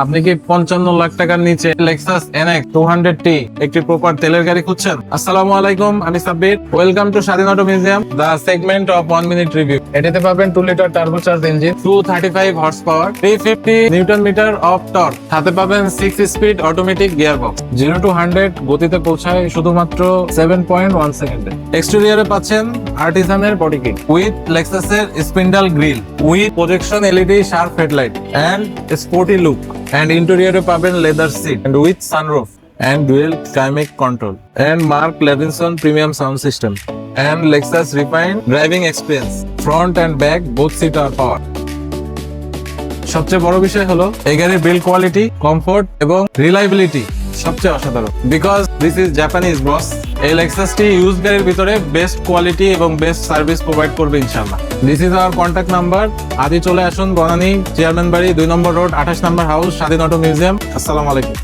আপনি কি 55 লাখ টাকার নিচে লেক্সাস এনএক্স 200T একটি প্রপার তেলের গাড়ি খুঁজছেন? আসসালামু আলাইকুম, আমি Sabbir. Welcome to Swadhin auto museum, the segment of 1 minute review. এটাতে পাবেন 2 litre turbocharge engine, 235 horse power, 350 newton metre of torque. সাথে পাবেন 6 speed automatic gear box. 0 to 100 গতিতে পৌঁছায় শুধুমাত্র 7.1 সেকেন্ডে। এক্সটেরিয়রে পাচ্ছেন আর্টিসানের বডি কিট উইথ লেক্সাসের spindle grille, with projection LED sharp headlight and sporty look. And interior পাবেন leather seat and with sunroof and dual climate control and Mark Levinson premium sound system and Lexus refined driving experience. Front and back both seat are power. সবচেয়ে বড় বিষয় হলো এই গাড়ির build quality, comfort এবং reliability সবচেয়ে অসাধারণ। Because this is Japanese বস। এই লেক্সাসটি ইউজ গাড়ির ভিতরে বেস্ট কোয়ালিটি এবং বেস্ট সার্ভিস প্রোভাইড করবে ইনশাআল্লাহ। This is our contact number. আজই চলে আসুন বনানী চেয়ারম্যান বাড়ি 2 নম্বর রোড 28 নম্বর হাউস, স্বাধীন অটো মিউজিয়াম। আসসালামু আলাইকুম।